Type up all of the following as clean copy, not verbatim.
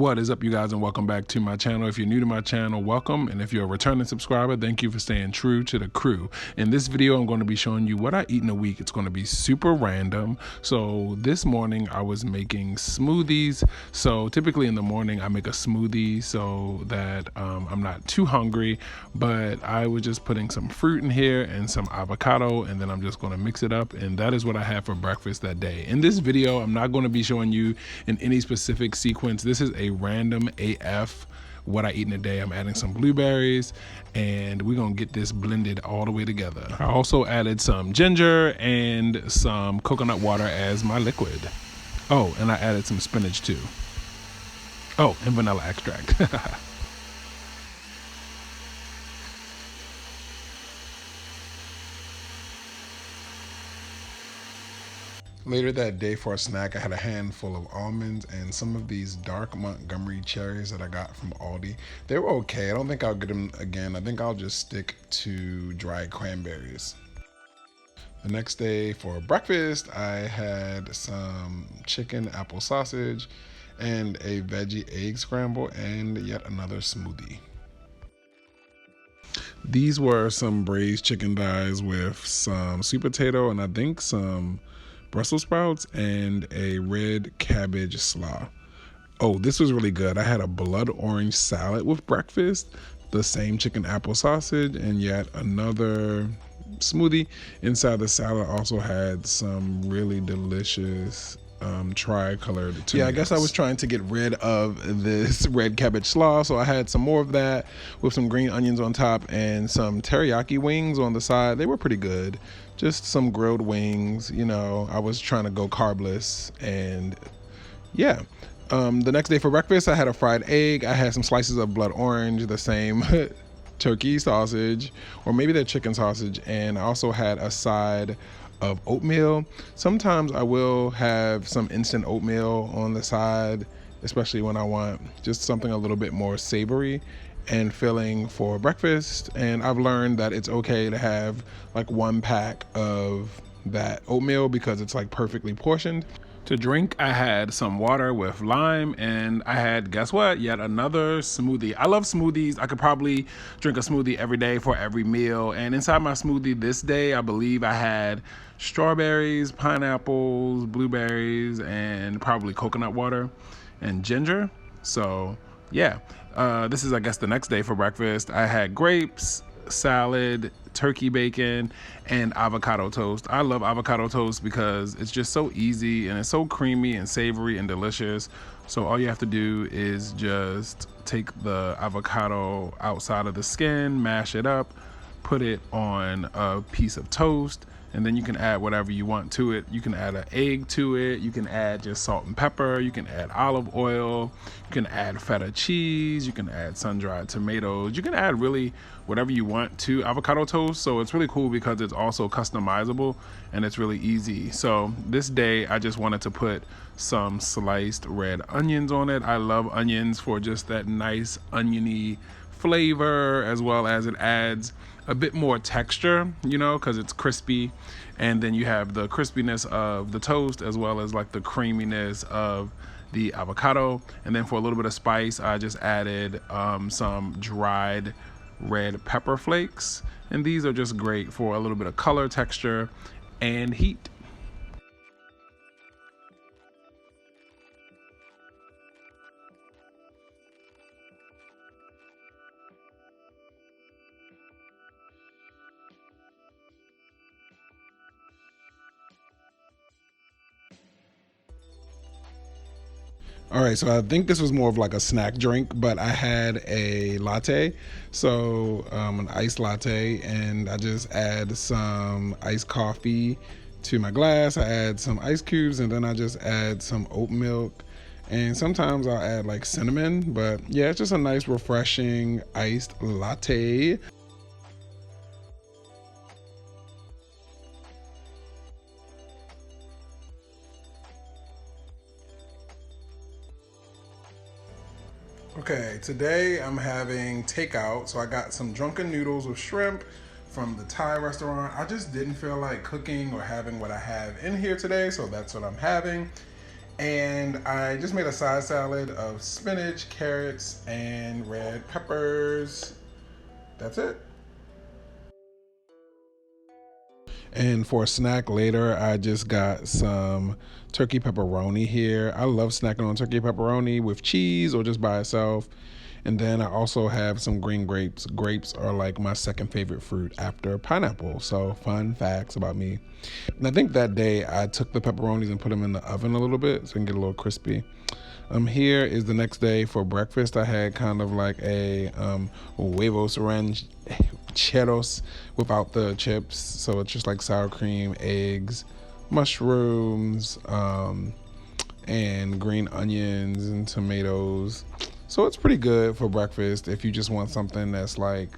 What is up, you guys, and welcome back to my channel. If you're new to my channel, welcome, and if you're a returning subscriber, thank you for staying true to the crew. In this video, I'm going to be showing you what I eat in a week. It's going to be super random. So this morning I was making smoothies. So typically in the morning I make a smoothie so that I'm not too hungry, but I was just putting some fruit in here and some avocado, and then I'm just going to mix it up, and that is what I had for breakfast that day. In this video, I'm not going to be showing you in any specific sequence. This is a random AF what I eat in a day. I'm adding some blueberries and we're gonna get this blended all the way together. I also added some ginger and some coconut water as my liquid. Oh, and I added some spinach too. Oh, and vanilla extract. Later that day for a snack, I had a handful of almonds and some of these dark Montgomery cherries that I got from Aldi. They were okay. I don't think I'll get them again. I think I'll just stick to dried cranberries. The next day for breakfast, I had some chicken apple sausage and a veggie egg scramble and yet another smoothie. These were some braised chicken thighs with some sweet potato and I think some Brussels sprouts and a red cabbage slaw. Oh, this was really good. I had a blood orange salad with breakfast, the same chicken apple sausage, and yet another smoothie. Inside the salad also had some really delicious tri-colored tomatoes. Yeah, I guess I was trying to get rid of this red cabbage slaw, so I had some more of that with some green onions on top and some teriyaki wings on the side. They were pretty good. Just some grilled wings, you know. I was trying to go carbless, and yeah. The next day for breakfast, I had a fried egg. I had some slices of blood orange, the same turkey sausage, or maybe the chicken sausage, and I also had a side of oatmeal. Sometimes I will have some instant oatmeal on the side, especially when I want just something a little bit more savory and filling for breakfast. And I've learned that it's okay to have like 1 pack of that oatmeal because it's like perfectly portioned. To drink, I had some water with lime, and I had, guess what, yet another smoothie. I love smoothies. I could probably drink a smoothie every day for every meal. And inside my smoothie this day, I believe I had strawberries, pineapples, blueberries, and probably coconut water and ginger. So yeah, this is, I guess, the next day for breakfast. I had grapes, salad, turkey bacon, and avocado toast. I love avocado toast because it's just so easy and it's so creamy and savory and delicious. So all you have to do is just take the avocado outside of the skin, mash it up, put it on a piece of toast, and then you can add whatever you want to it. You can add an egg to it. You can add just salt and pepper. You can add olive oil. You can add feta cheese. You can add sun-dried tomatoes. You can add really whatever you want to avocado toast. So it's really cool because it's also customizable and it's really easy. So this day I just wanted to put some sliced red onions on it. I love onions for just that nice oniony flavor, as well as it adds a bit more texture, you know, because it's crispy, and then you have the crispiness of the toast as well as like the creaminess of the avocado. And then for a little bit of spice, I just added some dried red pepper flakes, and these are just great for a little bit of color, texture, and heat. All right, so I think this was more of like a snack drink, but I had a latte, so an iced latte, and I just add some iced coffee to my glass. I add some ice cubes, and then I just add some oat milk, and sometimes I'll add like cinnamon, but yeah, it's just a nice refreshing iced latte. Okay, today I'm having takeout. So I got some drunken noodles with shrimp from the Thai restaurant. I just didn't feel like cooking or having what I have in here today, so that's what I'm having. And I just made a side salad of spinach, carrots, and red peppers. That's it. And for a snack later, I just got some turkey pepperoni here. I love snacking on turkey pepperoni with cheese or just by itself. And then I also have some green grapes. Grapes are like my second favorite fruit after pineapple. So fun facts about me. And I think that day I took the pepperonis and put them in the oven a little bit so they can get a little crispy. Here is the next day for breakfast. I had kind of like a huevos rancheros without the chips. So it's just like sour cream, eggs, mushrooms, and green onions and tomatoes. So it's pretty good for breakfast if you just want something that's like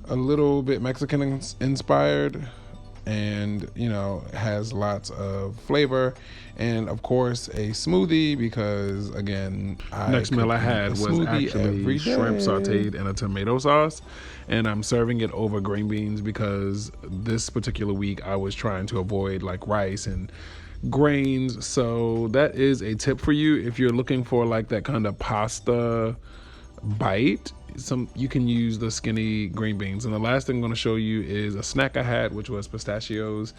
a little bit Mexican inspired and has lots of flavor, and of course a smoothie, because again, next meal I had was actually shrimp sauteed in a tomato sauce, and I'm serving it over green beans because this particular week I was trying to avoid like rice and grains. So that is a tip for you if you're looking for like that kind of pasta bite. You can use the skinny green beans. And the last thing I'm going to show you is a snack I had, which was pistachios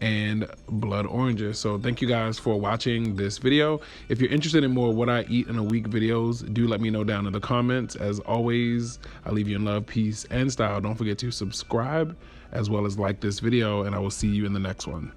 and blood oranges. So thank you guys for watching this video. If you're interested in more what I eat in a week videos, do let me know down in the comments. As always, I leave you in love, peace, and style. Don't forget to subscribe as well as like this video, and I will see you in the next one.